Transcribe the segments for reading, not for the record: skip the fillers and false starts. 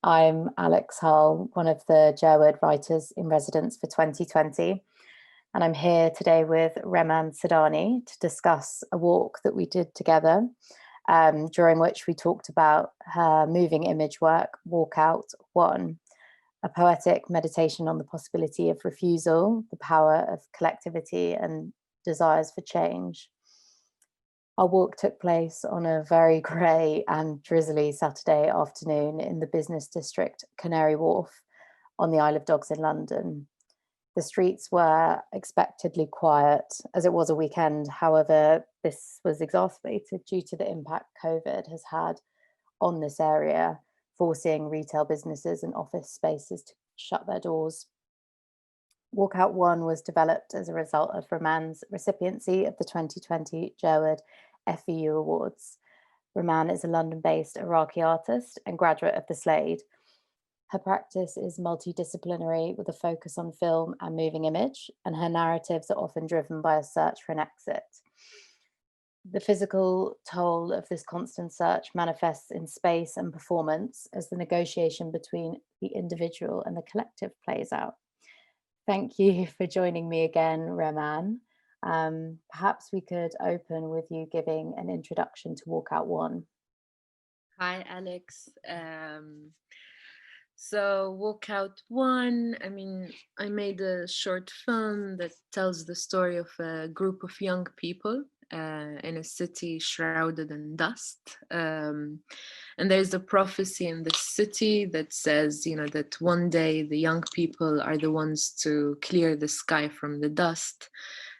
I'm Alex Hull, one of the Jerwood writers in residence for 2020. And I'm here today with Reman Sadani to discuss a walk that we did together, during which we talked about her moving image work, Walkout 1, a poetic meditation on the possibility of refusal, the power of collectivity and desires for change. Our walk took place on a very grey and drizzly Saturday afternoon in the business district Canary Wharf on the Isle of Dogs in London. The streets were expectedly quiet as it was a weekend. However, this was exacerbated due to the impact COVID has had on this area, forcing retail businesses and office spaces to shut their doors. Walkout 1 was developed as a result of Reman's recipiency of the 2020 Jerwood FEU Awards. Reman is a London-based Iraqi artist and graduate of the Slade. Her practice is multidisciplinary with a focus on film and moving image, and her narratives are often driven by a search for an exit. The physical toll of this constant search manifests in space and performance as the negotiation between the individual and the collective plays out. Thank you for joining me again, Reman. Perhaps we could open with you giving an introduction to Walkout 1. Hi, Alex. So Walkout 1, I made a short film that tells the story of a group of young people in a city shrouded in dust. And there's a prophecy in the city that says, that one day the young people are the ones to clear the sky from the dust.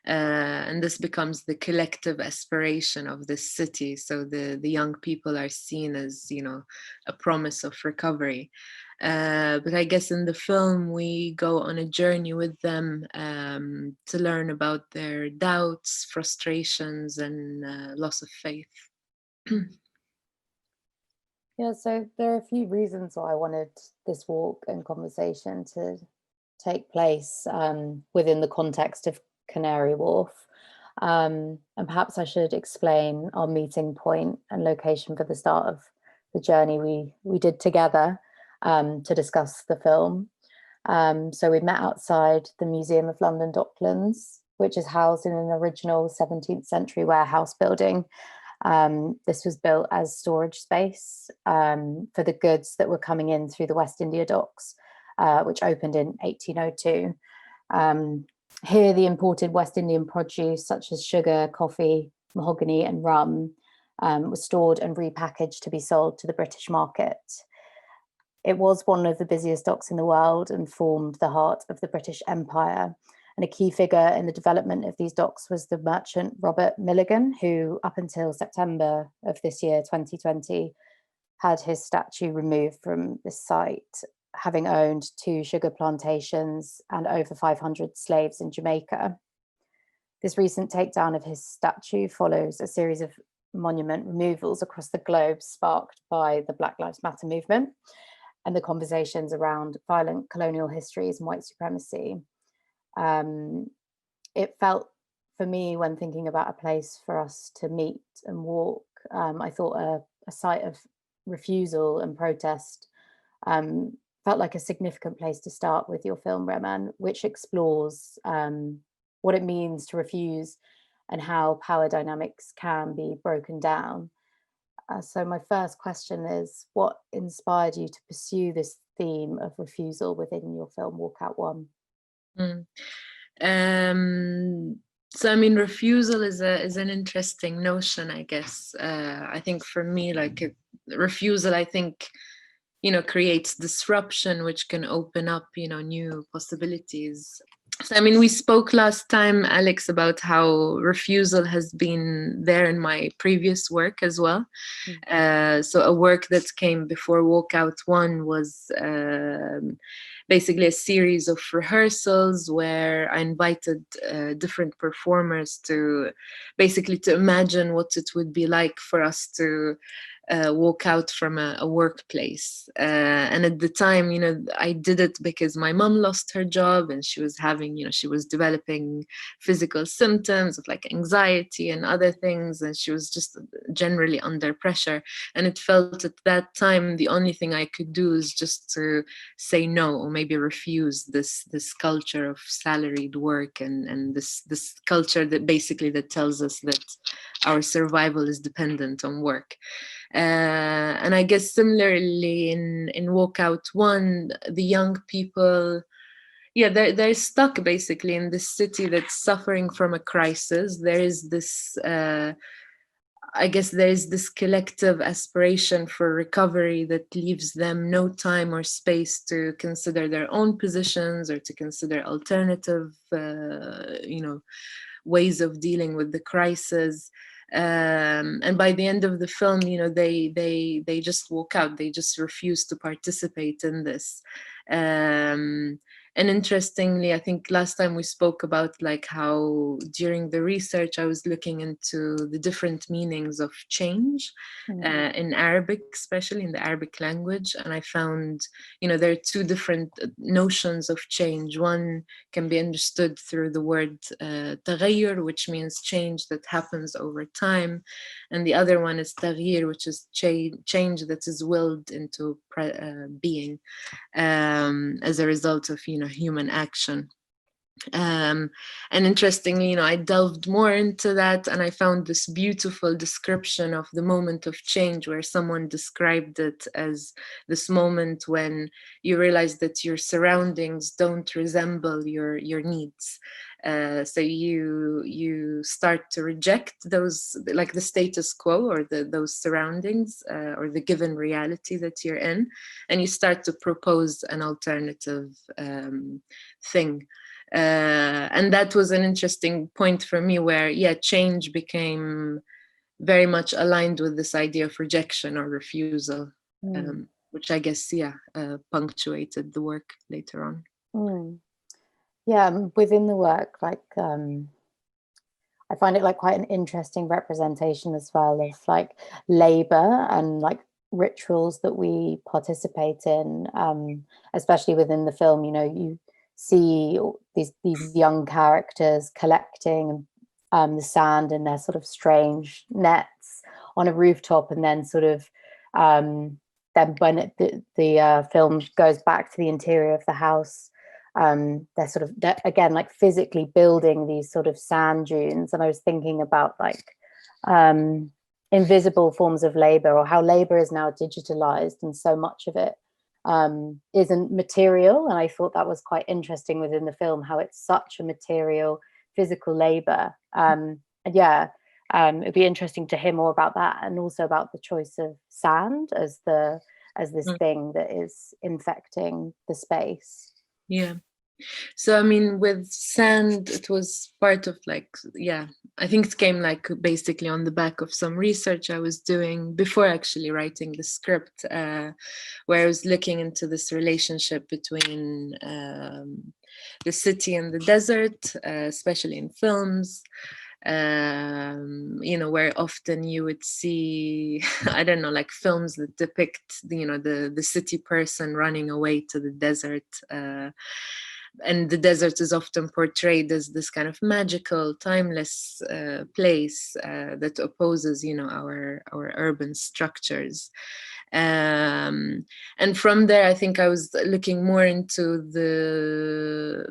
And this becomes the collective aspiration of the city. So the young people are seen as, a promise of recovery. But I guess in the film, we go on a journey with them to learn about their doubts, frustrations, and loss of faith. Yeah, so there are a few reasons why I wanted this walk and conversation to take place within the context of Canary Wharf. And perhaps I should explain our meeting point and location for the start of the journey we did together to discuss the film. So we met outside the Museum of London Docklands, which is housed in an original 17th century warehouse building. This was built as storage space for the goods that were coming in through the West India docks, which opened in 1802. Here, the imported West Indian produce such as sugar, coffee, mahogany, and rum was stored and repackaged to be sold to the British market. It was one of the busiest docks in the world and formed the heart of the British Empire. And a key figure in the development of these docks was the merchant Robert Milligan, who up until September of this year, 2020, had his statue removed from this site, having owned 2 sugar plantations and over 500 slaves in Jamaica. This recent takedown of his statue follows a series of monument removals across the globe sparked by the Black Lives Matter movement and the conversations around violent colonial histories and white supremacy. It felt for me, when thinking about a place for us to meet and walk, I thought a site of refusal and protest felt like a significant place to start with your film, Reman, which explores what it means to refuse and how power dynamics can be broken down. So my first question is, what inspired you to pursue this theme of refusal within your film, Walkout 1? Refusal is an interesting notion, I guess. I think for me, refusal, creates disruption, which can open up, new possibilities. So, we spoke last time, Alex, about how refusal has been there in my previous work as well. So a work that came before Walkout 1 was basically a series of rehearsals where I invited different performers to imagine what it would be like for us to walk out from a workplace. And at the time, I did it because my mom lost her job, and she was having, she was developing physical symptoms of like anxiety and other things, and she was just generally under pressure. And it felt at that time the only thing I could do is just to say no, or maybe refuse this culture of salaried work, and this culture that basically that tells us that our survival is dependent on work. And I guess similarly in Walkout 1, the young people, yeah, they're stuck basically in this city that's suffering from a crisis. There is this, I guess there is this collective aspiration for recovery that leaves them no time or space to consider their own positions or to consider alternative, ways of dealing with the crisis. And by the end of the film, they just walk out. They just refuse to participate in this. And interestingly, I think last time we spoke about like how during the research I was looking into the different meanings of change in Arabic, especially in the Arabic language. And I found, there are two different notions of change. One can be understood through the word تغير, which means change that happens over time. And the other one is تغيير, which is change that is willed into being as a result of human action. And interestingly, I delved more into that, and I found this beautiful description of the moment of change where someone described it as this moment when you realize that your surroundings don't resemble your needs. So you start to reject those, like the status quo or those surroundings or the given reality that you're in, and you start to propose an alternative thing. And that was an interesting point for me where, change became very much aligned with this idea of rejection or refusal, which I guess, punctuated the work later on. Yeah, within the work, like I find it like quite an interesting representation as well of like labor and like rituals that we participate in, especially within the film. You see these young characters collecting the sand in their sort of strange nets on a rooftop, and then sort of then when the film goes back to the interior of the house, they're again like physically building these sort of sand dunes. And I was thinking about like invisible forms of labor, or how labor is now digitalized and so much of it isn't material. And I thought that was quite interesting within the film, how it's such a material physical labor. And it'd be interesting to hear more about that, and also about the choice of sand as this thing that is infecting the space. Yeah. So, I mean, with sand, it was part of like, I think it came like basically on the back of some research I was doing before actually writing the script, where I was looking into this relationship between the city and the desert, especially in films. Where often you would see, I don't know, like films that depict, the city person running away to the desert. And the desert is often portrayed as this kind of magical, timeless place that opposes, our urban structures. And from there, I think I was looking more into the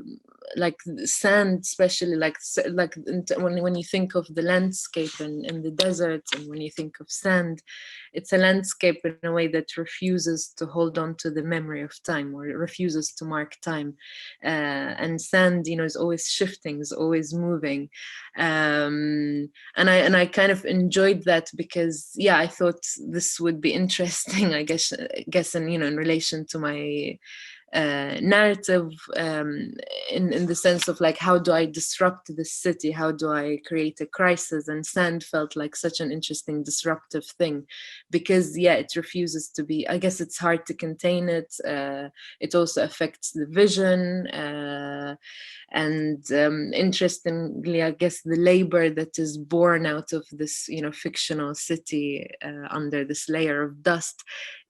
sand, especially when you think of the landscape in the desert, and when you think of sand, it's a landscape in a way that refuses to hold on to the memory of time, or it refuses to mark time. And sand, is always shifting, is always moving. And I kind of enjoyed that because, I thought this would be interesting, I guess in relation to my narrative, in the sense of like, how do I disrupt the city? How do I create a crisis? And sand felt like such an interesting disruptive thing, because it refuses to be, I guess it's hard to contain it. It also affects the vision, and interestingly, I guess the labor that is born out of this, fictional city under this layer of dust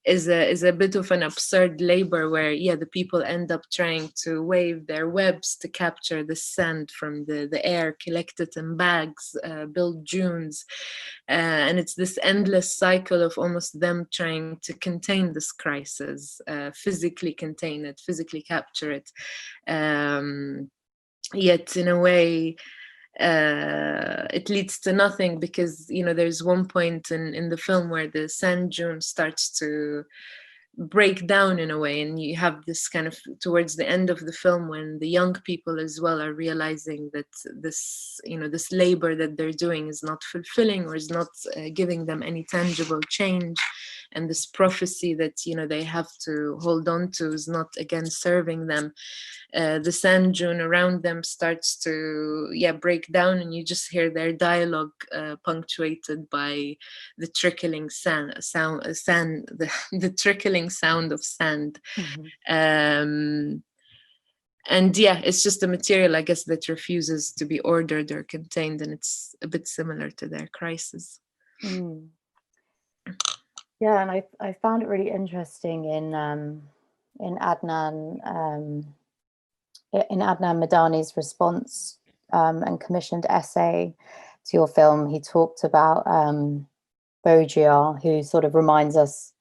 is a bit of an absurd labor where the people end up trying to wave their webs to capture the sand from the air, collect it in bags, build dunes, and it's this endless cycle of almost them trying to contain this crisis, physically contain it, physically capture it, yet in a way it leads to nothing, because there's one point in the film where the sand dune starts to break down in a way, and you have this kind of towards the end of the film when the young people as well are realizing that this this labor that they're doing is not fulfilling, or is not giving them any tangible change, and this prophecy that they have to hold on to is not again serving them. The sand dune around them starts to break down, and you just hear their dialogue punctuated by the trickling the trickling sound of sand. And it's just a material, I guess, that refuses to be ordered or contained, and it's a bit similar to their crisis. Yeah, and I found it really interesting in Adnan Madani's response and commissioned essay to your film. He talked about Baudrillard, who sort of reminds us,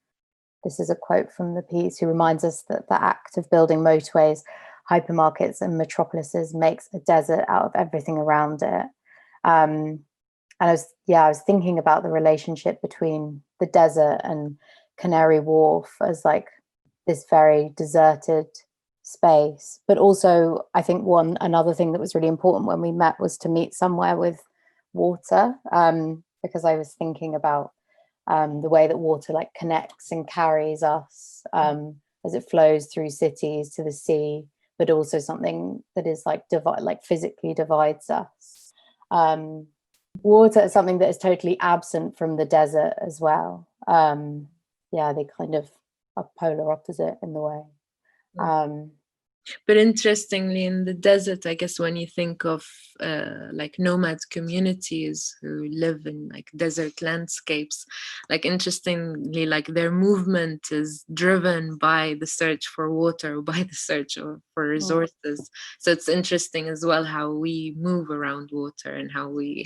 this is a quote from the piece, who reminds us that the act of building motorways, hypermarkets and metropolises makes a desert out of everything around it. And I was thinking about the relationship between the desert and Canary Wharf as like this very deserted space, but also I think another thing that was really important when we met was to meet somewhere with water, because I was thinking about the way that water like connects and carries us as it flows through cities to the sea, but also something that is like physically divides us. Water is something that is totally absent from the desert as well. They kind of are polar opposite in the way. But interestingly, in the desert, I guess when you think of like nomad communities who live in like desert landscapes, like interestingly, like their movement is driven by the search for water, by the search for resources. So it's interesting as well how we move around water and how we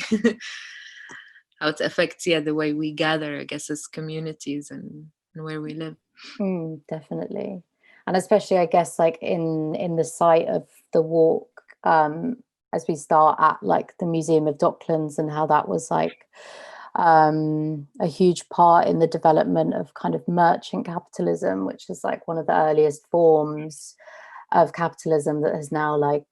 how it affects the way we gather, I guess, as communities and where we live. Definitely. And especially, I guess, like in the site of the walk, as we start at like the Museum of Docklands, and how that was like a huge part in the development of kind of merchant capitalism, which is like one of the earliest forms of capitalism that has now like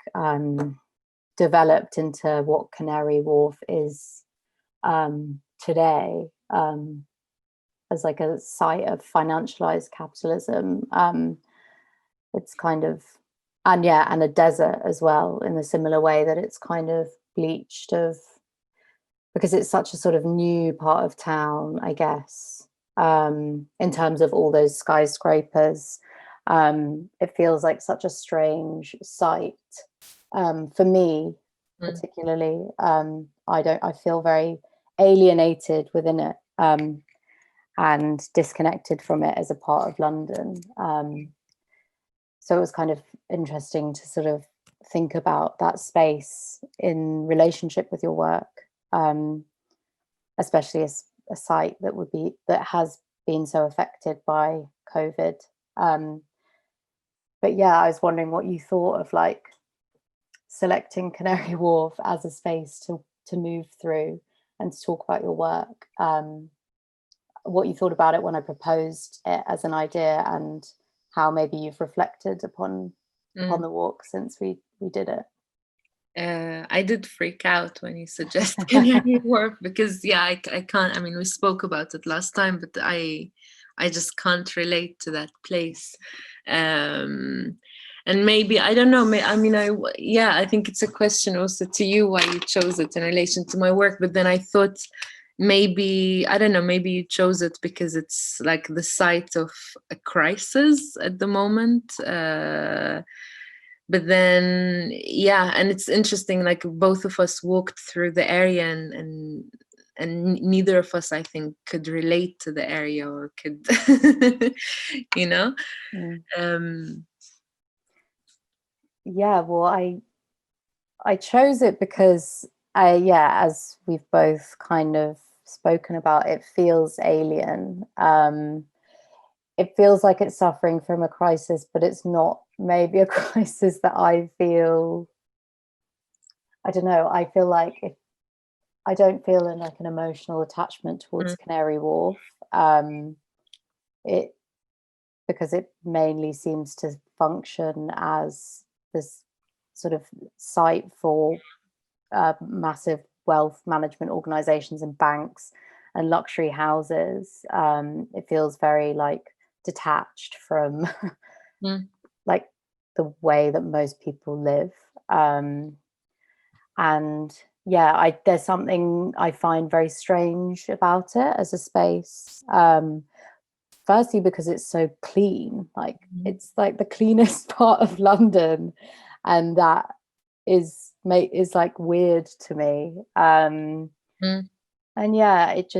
developed into what Canary Wharf is today, as like a site of financialized capitalism. It's kind of, and a desert as well, in a similar way that it's kind of bleached because it's such a sort of new part of town, I guess, in terms of all those skyscrapers. It feels like such a strange sight for me, particularly. I feel very alienated within it, and disconnected from it as a part of London. So it was kind of interesting to sort of think about that space in relationship with your work, especially as a site that has been so affected by COVID. But I was wondering what you thought of like selecting Canary Wharf as a space to move through and to talk about your work. What you thought about it when I proposed it as an idea, and how maybe you've reflected upon the walk since we did it. I did freak out when you suggested Canary Wharf, because I can't, I mean, we spoke about it last time, but I I just can't relate to that place. And maybe, I don't know, I think it's a question also to you why you chose it in relation to my work. But then I thought maybe, I don't know, maybe you chose it because it's like the site of a crisis at the moment. But then, yeah, and it's interesting, like both of us walked through the area and neither of us, I think, could relate to the area or could, you know? Yeah, well, I chose it because as we've both kind of spoken about, it feels alien. It feels like it's suffering from a crisis, but it's not maybe a crisis that I feel. I don't know. I feel like I don't feel like an emotional attachment towards Canary Wharf. It because it mainly seems to function as this sort of site for massive wealth management organizations and banks and luxury houses. It feels very like detached from like the way that most people live. And yeah, there's something I find very strange about it as a space. Firstly, because it's so clean, like it's like the cleanest part of London, and that is like weird to me. And yeah, it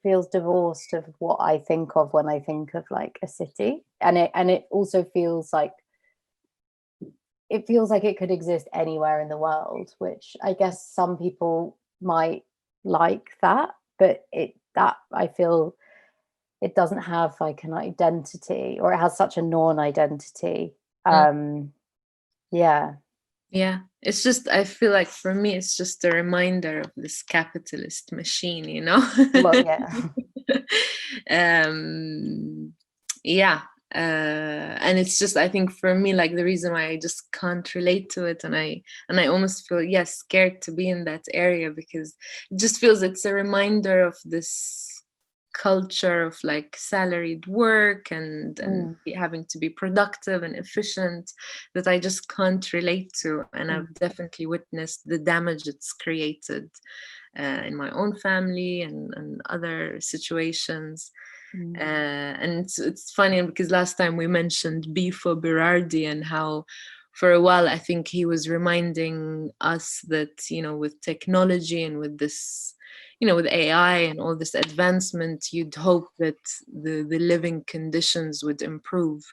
feels divorced of what I think of when I think of like a city, and it also feels like it could exist anywhere in the world, which I guess some people might like that, but I feel it doesn't have like an identity, or it has such a non-identity. Yeah, it's just, I feel like for me, it's just a reminder of this capitalist machine, you know? Well, yeah. Yeah. And it's just, I think for me, like the reason why I just can't relate to it, and I almost feel, yes, scared to be in that area, because it just feels it's a reminder of this culture of like salaried work and having to be productive and efficient that I just can't relate to. And I've definitely witnessed the damage it's created in my own family and other situations. And it's funny because last time we mentioned Bifo Berardi and how for a while I think he was reminding us that, you know, with technology and with this, you know, with AI and all this advancement, you'd hope that the living conditions would improve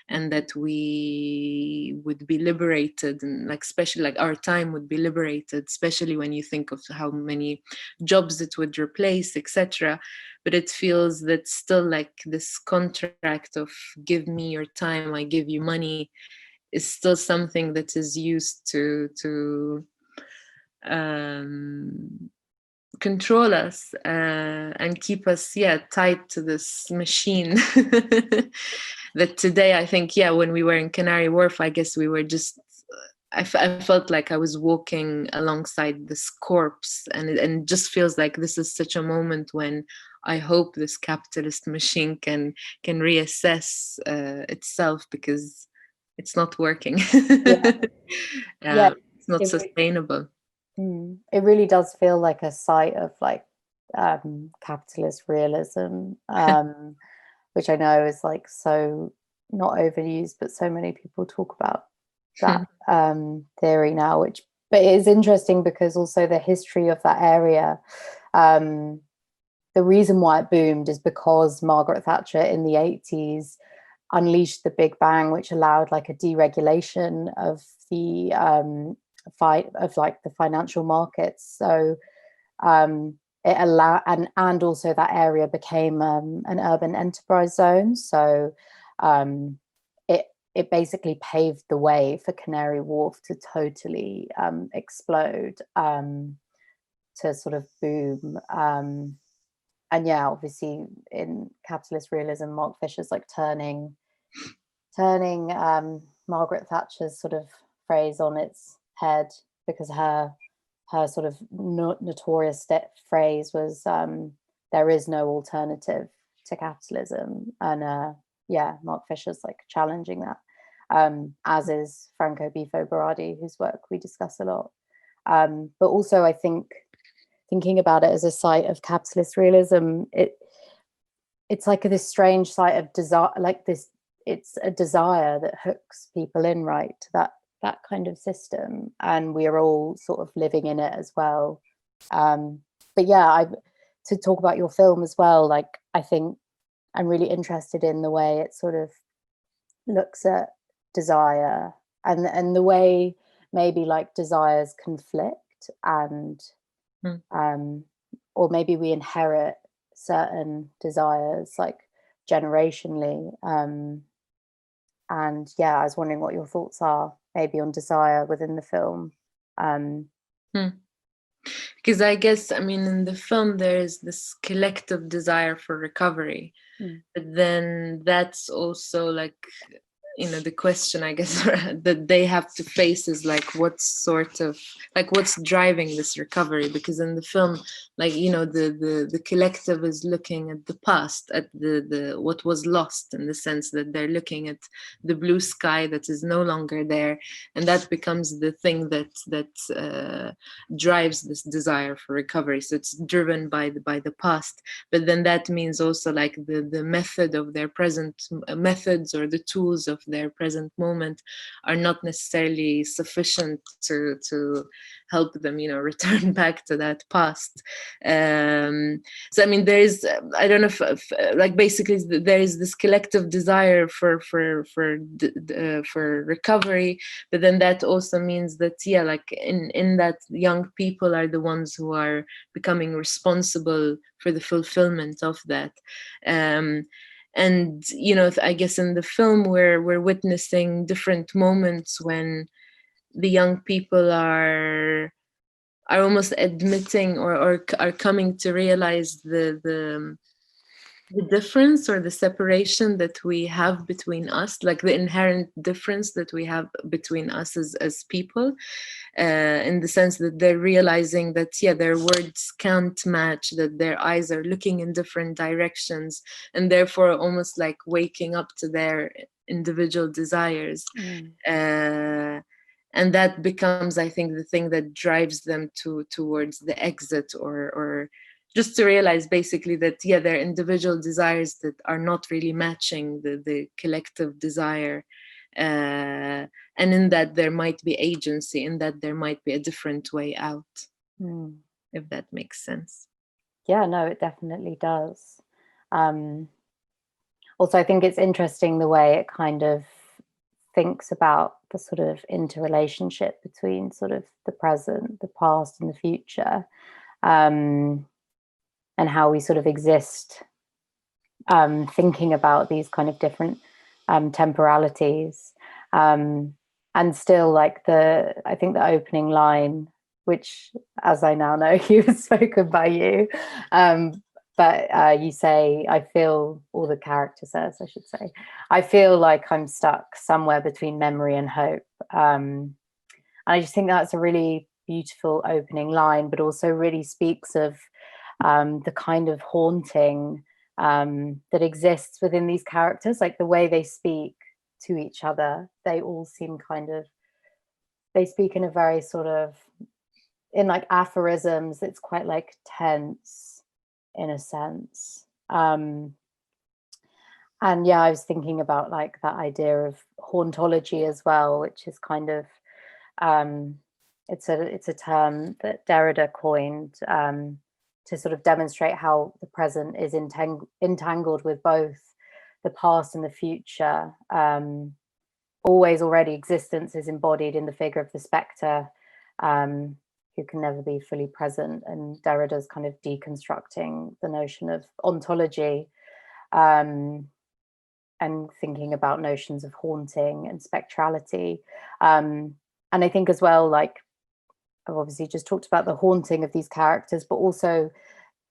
and that we would be liberated, and like especially like our time would be liberated, especially when you think of how many jobs it would replace, etc. But it feels that still like this contract of give me your time, I give you money, is still something that is used to control us and keep us tied to this machine. That today I think when we were in Canary Wharf, I guess we were just I felt like I was walking alongside this corpse, and it just feels like this is such a moment when I hope this capitalist machine can reassess itself, because it's not working. It's not sustainable. It really does feel like a site of like capitalist realism, which I know is like so not overused, but so many people talk about that theory now, but it is interesting because also the history of that area, the reason why it boomed is because Margaret Thatcher in the 80s unleashed the Big Bang, which allowed like a deregulation of the like the financial markets. So it allowed, and also that area became an urban enterprise zone. So it basically paved the way for Canary Wharf to totally explode, to sort of boom. And obviously in capitalist realism, Mark Fisher's like turning Margaret Thatcher's sort of phrase on its head, because her sort of notorious phrase was there is no alternative to capitalism. And yeah, Mark Fisher's like challenging that, as is Franco Bifo Berardi, whose work we discuss a lot. But also I think thinking about it as a site of capitalist realism, it's like this strange site of desire, like this, it's a desire that hooks people in, right, to that kind of system, and we are all sort of living in it as well. But yeah, to talk about your film as well, like I think I'm really interested in the way it sort of looks at desire and the way maybe like desires conflict and or maybe we inherit certain desires like generationally. And yeah, I was wondering what your thoughts are maybe on desire within the film. Because I guess, I mean, in the film there is this collective desire for recovery, but then that's also like, you know, the question I guess that they have to face is like what's driving this recovery, because in the film, like, you know, the collective is looking at the past, at the what was lost, in the sense that they're looking at the blue sky that is no longer there, and that becomes the thing that drives this desire for recovery. So it's driven by the past, but then that means also like the method of their present methods or the tools of their present moment are not necessarily sufficient to help them, you know, return back to that past. So I mean, there is, I don't know if like basically there is this collective desire for recovery, but then that also means that, yeah, like in that young people are the ones who are becoming responsible for the fulfillment of that. And you know, I guess in the film we're witnessing different moments when the young people are almost admitting or are coming to realize the difference or the separation that we have between us, like the inherent difference that we have between us as people, in the sense that they're realizing that, yeah, their words can't match, that their eyes are looking in different directions, and therefore almost like waking up to their individual desires. And that becomes, I think, the thing that drives them towards the exit, or just to realize basically that, yeah, there are individual desires that are not really matching the collective desire. And in that there might be agency, in that there might be a different way out, if that makes sense. Yeah, no, it definitely does. Also, I think it's interesting the way it kind of thinks about the sort of interrelationship between sort of the present, the past, and the future, and how we sort of exist, thinking about these kind of different temporalities. And still, like I think the opening line, which, as I now know, was spoken by you, but you say, I feel, or the character says, I should say, I feel like I'm stuck somewhere between memory and hope. And I just think that's a really beautiful opening line, but also really speaks of the kind of haunting that exists within these characters, like the way they speak to each other. They all seem they speak in a very sort of, in like aphorisms, it's quite like tense in a sense. And yeah, I was thinking about like that idea of hauntology as well, which is kind of, it's a term that Derrida coined to sort of demonstrate how the present is entangled with both the past and the future. Always already existence is embodied in the figure of the spectre, who can never be fully present. And Derrida's kind of deconstructing the notion of ontology, and thinking about notions of haunting and spectrality. And I think as well, like I've obviously just talked about the haunting of these characters, but also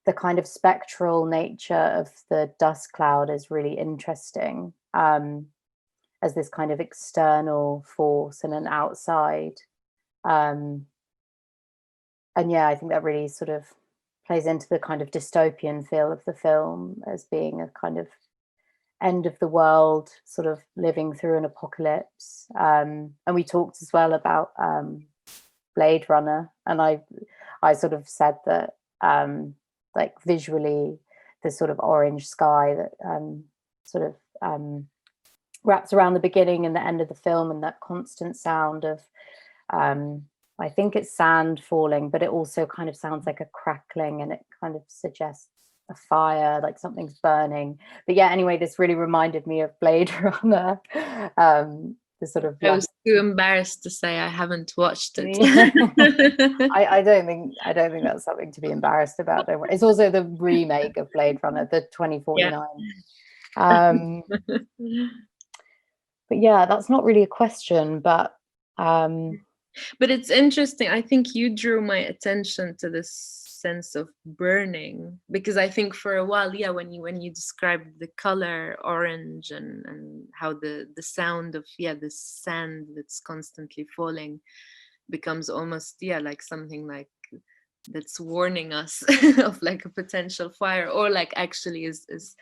the kind of spectral nature of the dust cloud is really interesting, as this kind of external force and an outside. And yeah, I think that really sort of plays into the kind of dystopian feel of the film as being a kind of end of the world, sort of living through an apocalypse. And we talked as well about Blade Runner, and I sort of said that like visually the sort of orange sky that sort of wraps around the beginning and the end of the film, and that constant sound of I think it's sand falling, but it also kind of sounds like a crackling, and it kind of suggests a fire, like something's burning. But yeah, anyway, this really reminded me of Blade Runner. The sort of I was too embarrassed to say I haven't watched it. I don't think that's something to be embarrassed about. It's also the remake of Blade Runner, the 2049. Yeah. But yeah, that's not really a question, but it's interesting. I think you drew my attention to this sense of burning, because I think for a while, yeah, when you described the color orange and how the sound of the sand that's constantly falling becomes almost like something like that's warning us of like a potential fire, or like actually is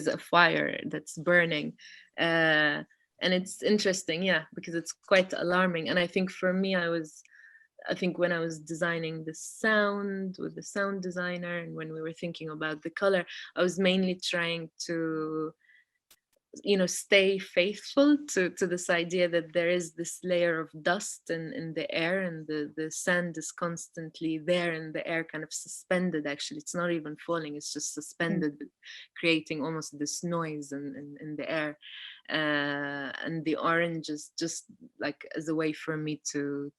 a fire that's burning. And it's interesting, because it's quite alarming. And I think for me, I think when I was designing the sound with the sound designer, and when we were thinking about the color, I was mainly trying to, stay faithful to this idea that there is this layer of dust in the air, and the sand is constantly there in the air, kind of suspended. Actually, it's not even falling, it's just suspended, creating almost this noise in the air. And the orange is just like as a way for me to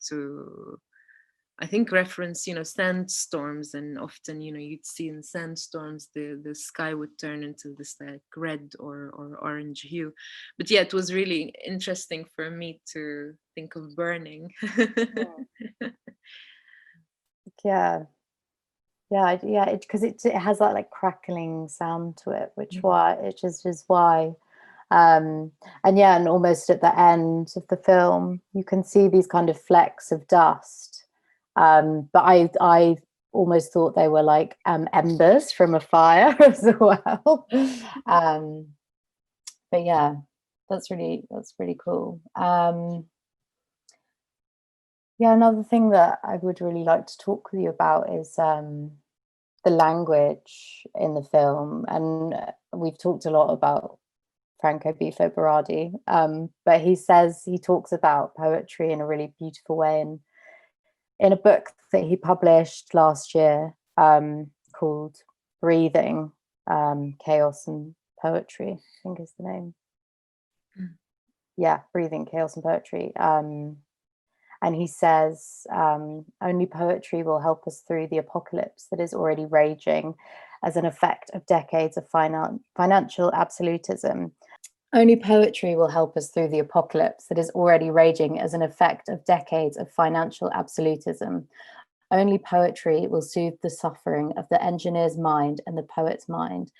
I think reference, sandstorms, and often, you'd see in sandstorms the sky would turn into this like red or orange hue. But yeah, it was really interesting for me to think of burning. because it has that like crackling sound to it, which is why. And almost at the end of the film, you can see these kind of flecks of dust. But I almost thought they were like embers from a fire as well. But yeah, that's really cool. Another thing that I would really like to talk with you about is the language in the film. And we've talked a lot about Franco Bifo Berardi, but he talks about poetry in a really beautiful way, and in a book that he published last year called Breathing, Chaos and Poetry, I think is the name. Breathing, Chaos and Poetry. And he says, only poetry will help us through the apocalypse that is already raging as an effect of decades of financial absolutism. Only poetry will help us through the apocalypse that is already raging as an effect of decades of financial absolutism. Only poetry will soothe the suffering of the engineer's mind and the poet's mind,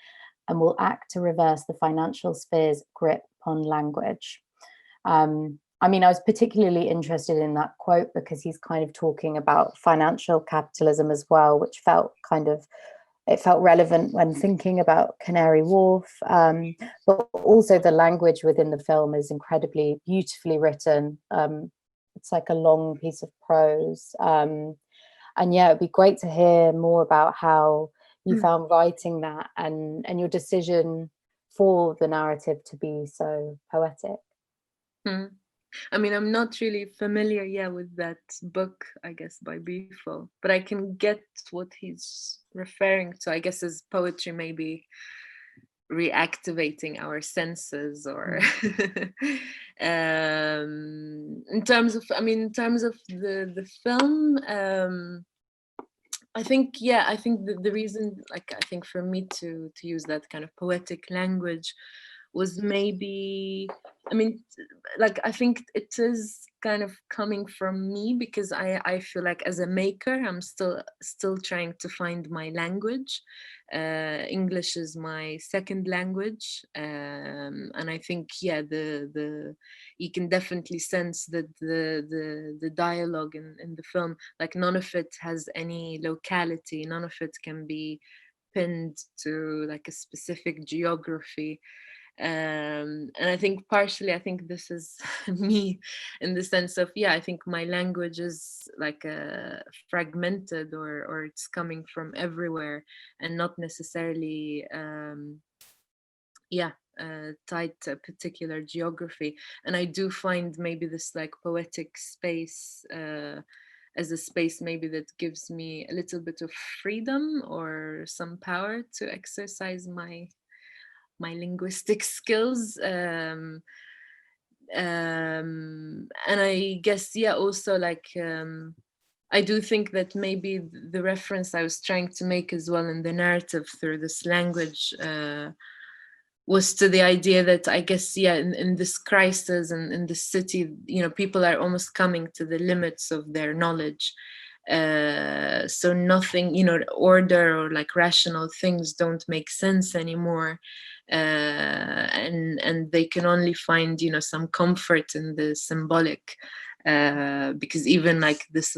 and will act to reverse the financial sphere's grip upon language. I was particularly interested in that quote because he's kind of talking about financial capitalism as well, which felt relevant when thinking about Canary Wharf, but also the language within the film is incredibly beautifully written. It's like a long piece of prose. It'd be great to hear more about how you found writing that and your decision for the narrative to be so poetic. I'm not really familiar with that book, I guess, by Bifo, but I can get what he's referring to, I guess, as poetry maybe reactivating our senses, or in terms of the film, I think the reason, like, I think for me to use that kind of poetic language was maybe, like I think it is kind of coming from me, because I feel like as a maker I'm still trying to find my language. English is my second language, and I think the you can definitely sense that the dialogue in the film, like none of it has any locality, none of it can be pinned to like a specific geography. And I think partially, I think this is me, in the sense of, I think my language is like fragmented, or it's coming from everywhere, and not necessarily tied to a particular geography. And I do find maybe this like poetic space as a space maybe that gives me a little bit of freedom or some power to exercise my linguistic skills. And I guess, also like I do think that maybe the reference I was trying to make as well in the narrative through this language was to the idea that, I guess, in this crisis and in the city, people are almost coming to the limits of their knowledge. So nothing, order or like rational things don't make sense anymore. And they can only find, some comfort in the symbolic. Because even like this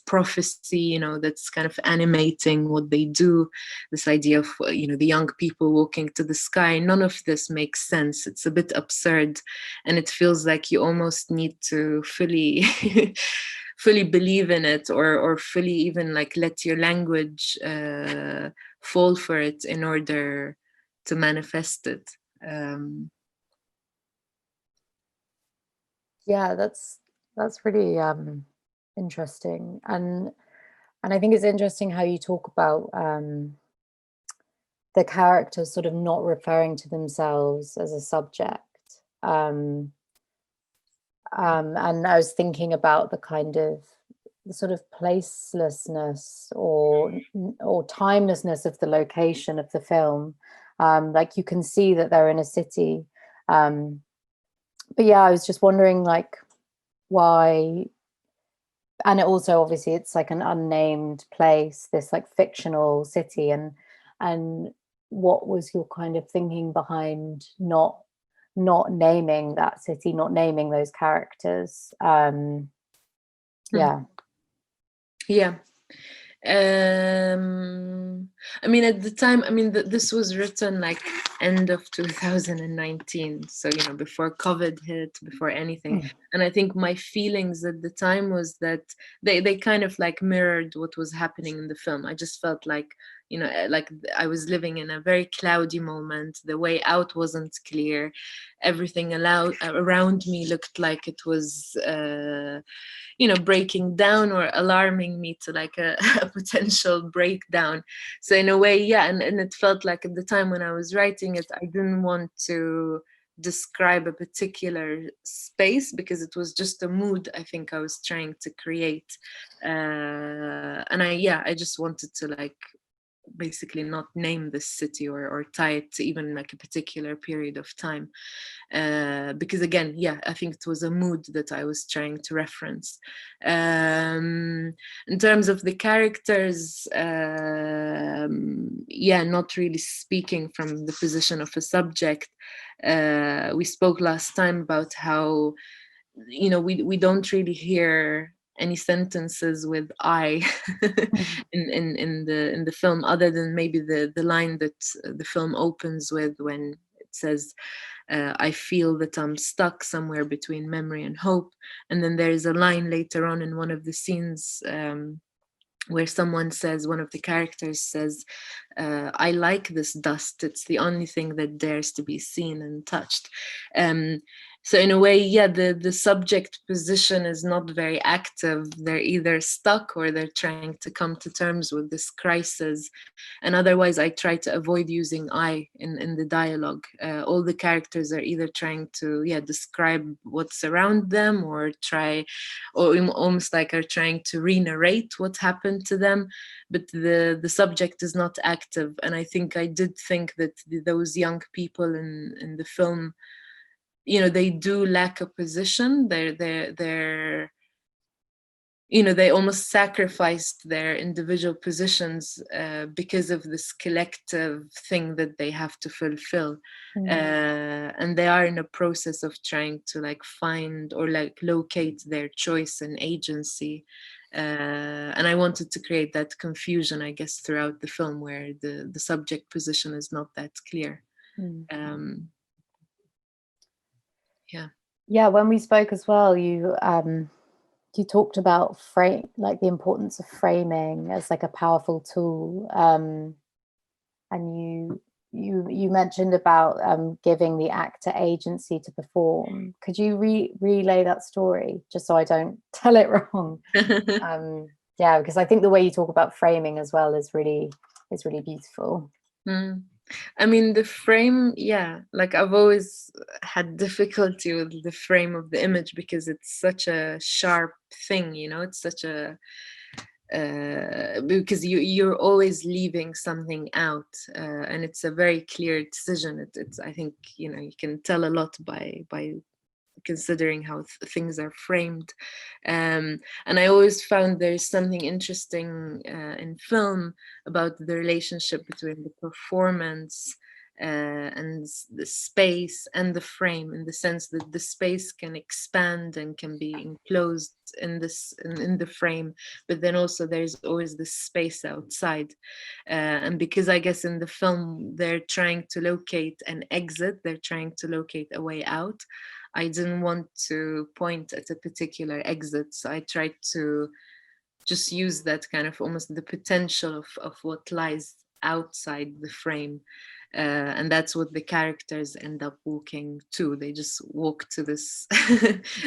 prophecy, that's kind of animating what they do, this idea of the young people walking to the sky, none of this makes sense. It's a bit absurd, and it feels like you almost need to fully fully believe in it, or fully even like let your language fall for it in order to manifest it. Yeah, that's really interesting, and I think it's interesting how you talk about the characters sort of not referring to themselves as a subject. And I was thinking about the kind of the sort of placelessness or timelessness of the location of the film. Like you can see that they're in a city. But I was just wondering like why, and it also obviously it's like an unnamed place, this like fictional city, and what was your kind of thinking behind not naming that city, not naming those characters? Yeah. I mean, at the time, I mean, this was written like end of 2019, so before COVID hit, before anything. And I think my feelings at the time was that they kind of like mirrored what was happening in the film. I just felt like like I was living in a very cloudy moment. The way out wasn't clear. Everything around me looked like it was breaking down or alarming me to like a potential breakdown. So in a way, and it felt like at the time when I was writing it, I didn't want to describe a particular space, because it was just a mood I think I was trying to create. And I just wanted to like basically not name this city or tie it to even like a particular period of time, because again, I think it was a mood that I was trying to reference. In terms of the characters, not really speaking from the position of a subject. We spoke last time about how we don't really hear any sentences with I in the film, other than maybe the line that the film opens with, when it says, I feel that I'm stuck somewhere between memory and hope. And then there is a line later on in one of the scenes where someone says, one of the characters says, I like this dust. It's the only thing that dares to be seen and touched. So in a way, the subject position is not very active. They're either stuck or they're trying to come to terms with this crisis. And otherwise, I try to avoid using I in the dialogue. All the characters are either trying to describe what's around them, or almost like are trying to re-narrate what happened to them. But the subject is not active. And I think I did think that those young people in the film they do lack a position. They're they almost sacrificed their individual positions because of this collective thing that they have to fulfill. And they are in a process of trying to like find or like locate their choice and agency. And I wanted to create that confusion, I guess, throughout the film, where the subject position is not that clear. Yeah, when we spoke as well, you talked about the importance of framing as like a powerful tool, and you mentioned about giving the actor agency to perform. Could you relay that story just so I don't tell it wrong? Yeah, because I think the way you talk about framing as well is really beautiful. I mean, the frame, like I've always had difficulty with the frame of the image because it's such a sharp thing, it's such a because you're always leaving something out, and it's a very clear decision. It's I think you can tell a lot by considering how things are framed. And I always found there's something interesting in film about the relationship between the performance and the space and the frame, in the sense that the space can expand and can be enclosed in the frame, but then also there's always this space outside. And because I guess in the film they're trying to locate an exit, they're trying to locate a way out, I didn't want to point at a particular exit, so I tried to just use that kind of almost the potential of what lies outside the frame. And that's what the characters end up walking to. They just walk to this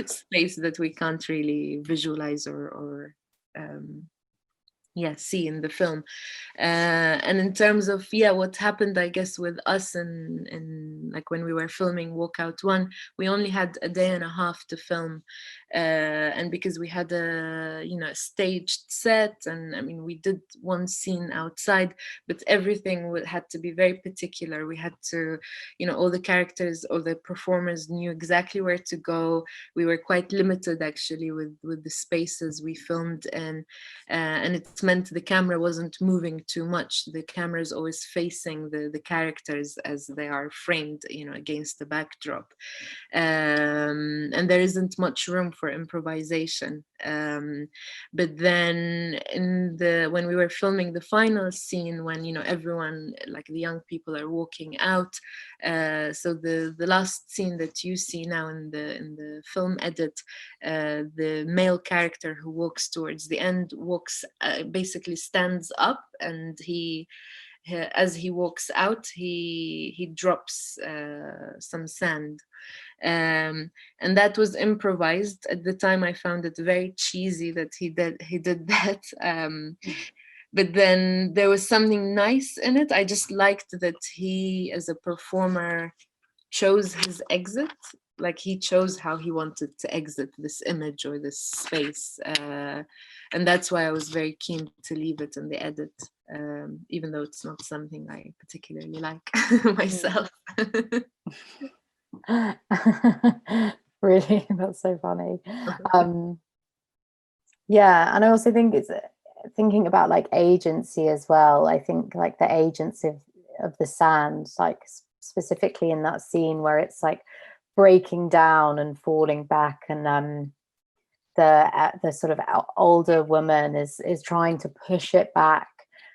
space that we can't really visualize or see in the film. And in terms of what happened, I guess, with us and like when we were filming Walkout 1, we only had a day and a half to film, and because we had a staged set, and I mean we did one scene outside, but everything had to be very particular. We had to, all the characters or the performers knew exactly where to go. We were quite limited actually with the spaces we filmed in, and it's meant the camera wasn't moving too much. The camera is always facing the characters as they are framed, against the backdrop. And there isn't much room for improvisation. But then when we were filming the final scene, when everyone, like the young people, are walking out, so the last scene that you see now in the film edit, the male character who walks towards the end basically stands up, and as he walks out, he drops some sand. And that was improvised. At the time I found it very cheesy that he did that, but then there was something nice in it. I just liked that he, as a performer, chose his exit. Like he chose how he wanted to exit this image or this space, and that's why I was very keen to leave it in the edit, even though it's not something I particularly like myself. Really, that's so funny. Yeah, and I also think it's thinking about like agency as well. I think like the agency of the sand, like specifically in that scene where it's like breaking down and falling back, and the sort of older woman is trying to push it back,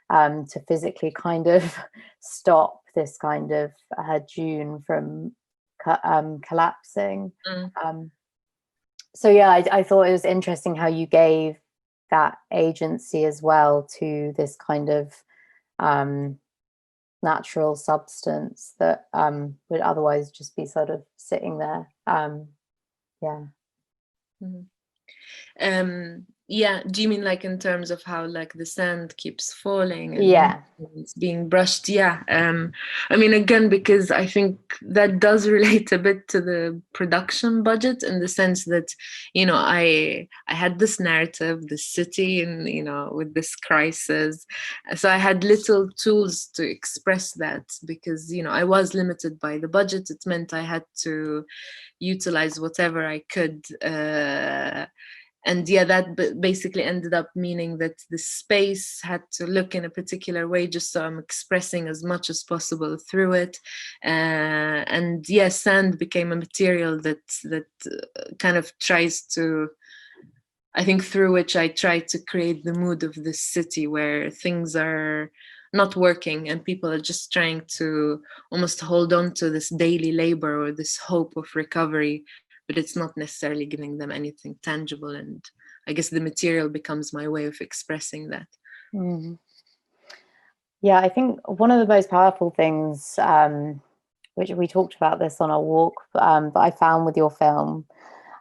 to physically kind of stop this kind of dune from collapsing. So yeah, I thought it was interesting how you gave that agency as well to this kind of natural substance that would otherwise just be sort of sitting there. Yeah, do you mean like in terms of how like the sand keeps falling and Yeah. it's being brushed? Yeah. I mean, again, because I think that does relate a bit to the production budget, in the sense that, you know, I had this narrative, this city, and, you know, with this crisis. So I had little tools to express that, because, you know, I was limited by the budget. It meant I had to utilize whatever I could. And yeah, that basically ended up meaning that the space had to look in a particular way, just so I'm expressing as much as possible through it. And yeah, sand became a material that kind of tries to, I think, through which I try to create the mood of this city where things are not working and people are just trying to almost hold on to this daily labor or this hope of recovery, but it's not necessarily giving them anything tangible. And I guess the material becomes my way of expressing that. Mm. Yeah, I think one of the most powerful things, which we talked about this on our walk, that I found with your film,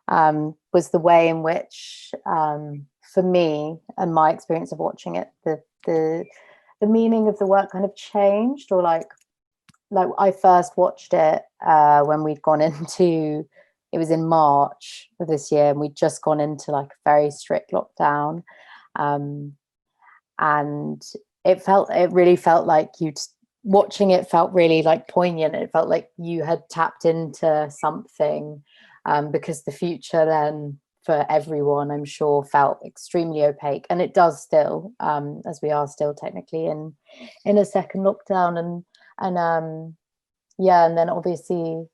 was the way in which, for me and my experience of watching it, the meaning of the work kind of changed, or like I first watched it when we'd gone into, it was in March of this year, and we'd just gone into like a very strict lockdown, and it really felt like watching it felt really like poignant. It felt like you had tapped into something, because the future then for everyone, I'm sure, felt extremely opaque, and it does still, as we are still technically in a second lockdown. And yeah, and then obviously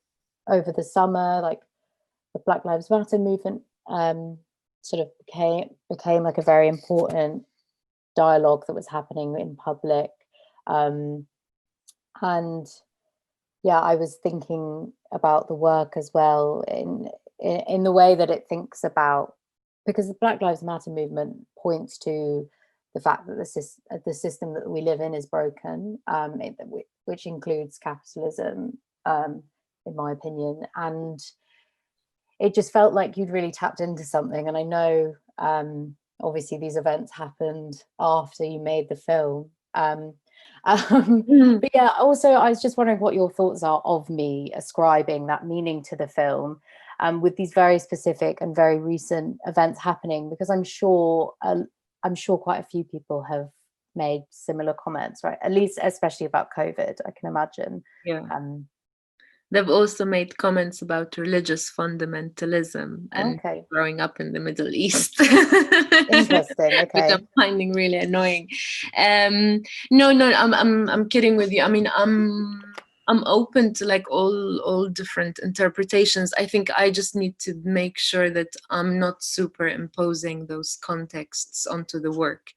over the summer, like the Black Lives Matter movement sort of became like a very important dialogue that was happening in public. And yeah, I was thinking about the work as well in the way that it thinks about, because the Black Lives Matter movement points to the fact that the system that we live in is broken, which includes capitalism, in my opinion. And it just felt like you'd really tapped into something. And I know, obviously these events happened after you made the film. But yeah, also I was just wondering what your thoughts are of me ascribing that meaning to the film, with these very specific and very recent events happening, because I'm sure quite a few people have made similar comments, right? At least, especially about COVID, I can imagine. Yeah. They've also made comments about religious fundamentalism and growing up in the Middle East. Interesting. Okay. Which I'm finding really annoying. No, I'm kidding with you. I mean, I'm open to like all different interpretations. I think I just need to make sure that I'm not superimposing those contexts onto the work,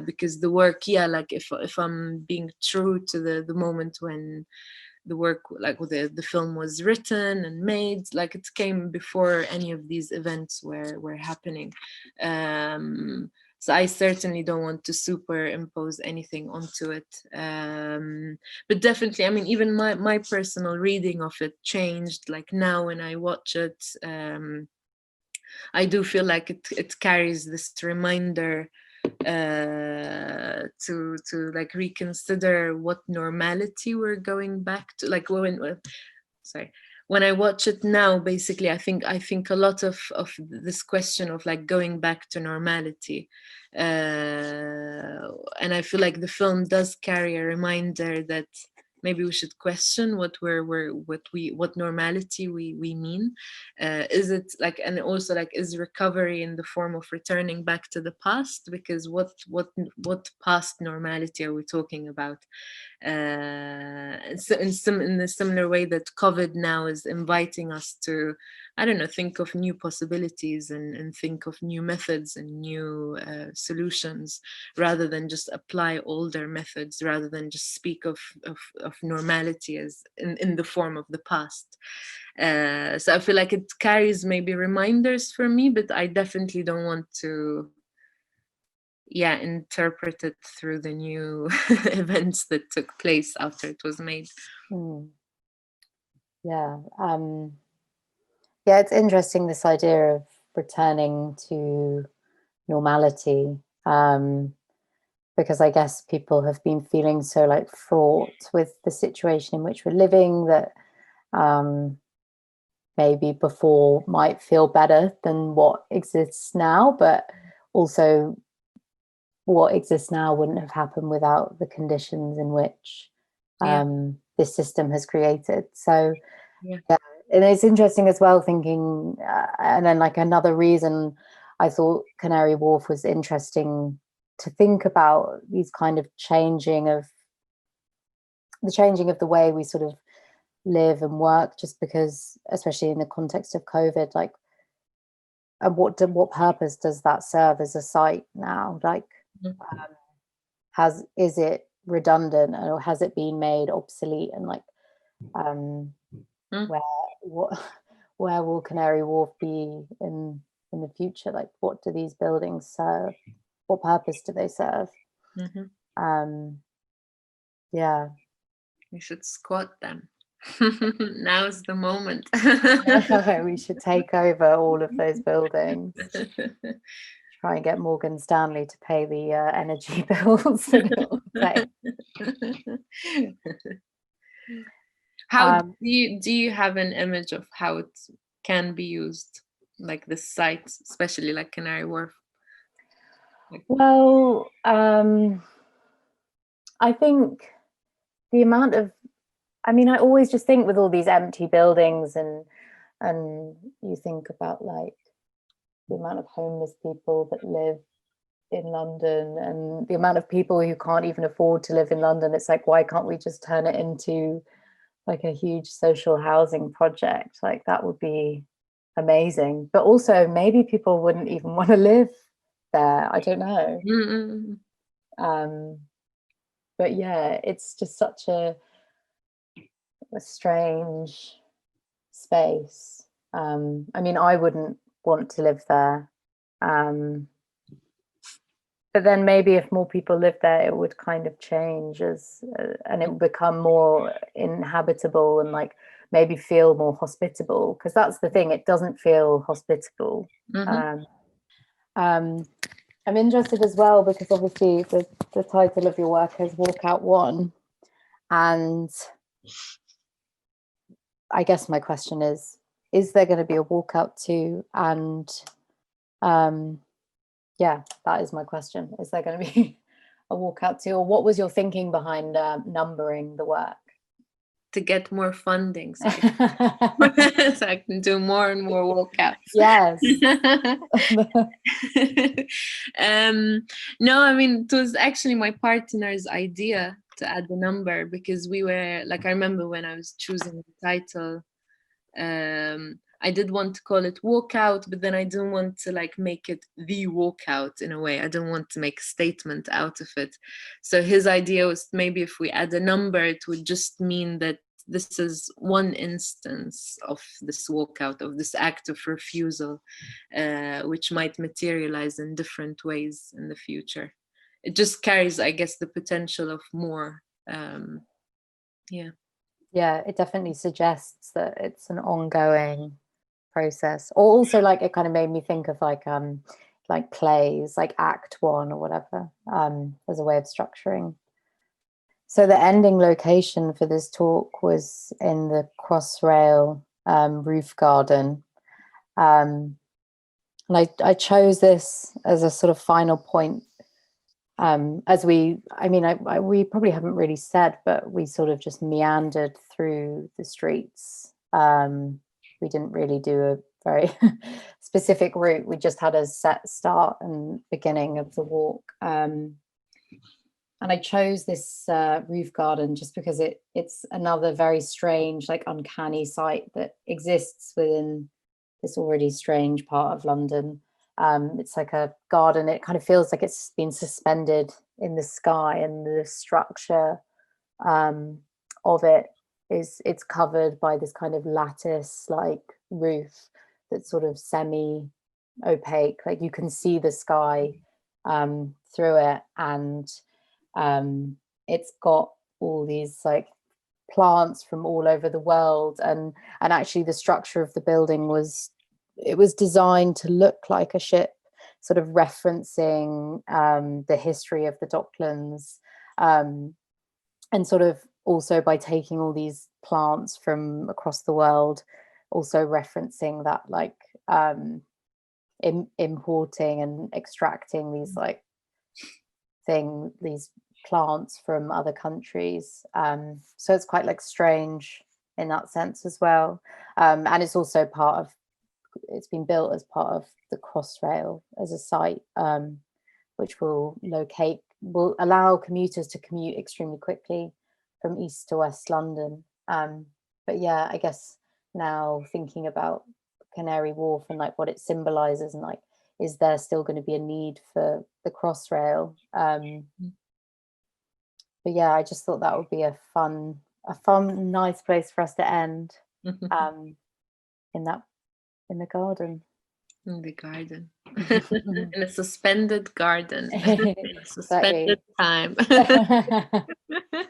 because the work, yeah, like if I'm being true to the moment when the work, like the film was written and made, like it came before any of these events were happening. So I certainly don't want to superimpose anything onto it. But definitely, I mean, even my personal reading of it changed. Like now when I watch it, I do feel like it carries this reminder to like reconsider what normality we're going back to. Like when I watch it now, basically I think a lot of this question of like going back to normality, and I feel like the film does carry a reminder that maybe we should question what normality we mean. Is it like, and also like, is recovery in the form of returning back to the past? Because what past normality are we talking about? So in a similar way that COVID now is inviting us to, I don't know, think of new possibilities and think of new methods and new solutions, rather than just apply older methods, rather than just speak of normality as in the form of the past. So I feel like it carries maybe reminders for me, but I definitely don't want to interpret it through the new events that took place after it was made. Yeah. Yeah, it's interesting, this idea of returning to normality, because I guess people have been feeling so like fraught with the situation in which we're living that maybe before might feel better than what exists now, but also what exists now wouldn't have happened without the conditions in which this system has created. So yeah, and it's interesting as well thinking, and then like another reason I thought Canary Wharf was interesting to think about these kind of changing of the way we sort of live and work, just because, especially in the context of COVID, like, and what purpose does that serve as a site now? Like, is it redundant, or has it been made obsolete? And like, where will Canary Wharf be in the future? Like, what do these buildings serve? What purpose do they serve? Yeah, we should squat them. Now's the moment. We should take over all of those buildings. Try and get Morgan Stanley to pay the energy bills that it will pay. How do you have an image of how it can be used, like the site, especially like Canary Wharf? Well, I think the amount of, I mean, I always just think with all these empty buildings, and you think about like the amount of homeless people that live in London, and the amount of people who can't even afford to live in London. It's like, why can't we just turn it into like a huge social housing project? Like, that would be amazing. But also maybe people wouldn't even want to live there. I don't know. But yeah, it's just such a strange space. I mean, I wouldn't want to live there. But then maybe if more people lived there, it would kind of change and it would become more inhabitable and like maybe feel more hospitable, because that's the thing, it doesn't feel hospitable. I'm interested as well because obviously the title of your work is Walkout 1, and I guess my question is there going to be a Walkout 2? And yeah, that is my question. Is there going to be a Walkout 2? Or what was your thinking behind numbering the work? To get more funding, so I can do more and more walkouts. Yes. No, I mean, it was actually my partner's idea to add the number, because we were like, I remember when I was choosing the title, I did want to call it Walkout, but then I didn't want to like make it the walkout in a way. I didn't want to make a statement out of it. So his idea was maybe if we add a number, it would just mean that this is one instance of this walkout, of this act of refusal, which might materialize in different ways in the future. It just carries, I guess, the potential of more. Yeah, it definitely suggests that it's an ongoing process. Or also, like, it kind of made me think of like plays, like Act 1 or whatever, as a way of structuring. So the ending location for this talk was in the Crossrail roof garden. And I chose this as a sort of final point, as we probably haven't really said, but we sort of just meandered through the streets. We didn't really do a very specific route. We just had a set start and beginning of the walk. And I chose this roof garden just because it's another very strange, like uncanny site that exists within this already strange part of London. It's like a garden. It kind of feels like it's been suspended in the sky, and the structure of it's covered by this kind of lattice like roof that's sort of semi opaque. Like you can see the sky through it, and it's got all these like plants from all over the world, and actually the structure of the building was designed to look like a ship. sort of referencing the history of the Docklands, and sort of also by taking all these plants from across the world, also referencing that like importing and extracting these like these plants from other countries. So it's quite like strange in that sense as well. And it's also it's been built as part of the Crossrail as a site, which will allow commuters to commute extremely quickly from east to west London. But yeah, I guess now thinking about Canary Wharf and like what it symbolizes, and like, is there still going to be a need for the Crossrail? But yeah, I just thought that would be a fun, nice place for us to end, in the garden. In the garden. In a suspended garden. Exactly. Suspended time.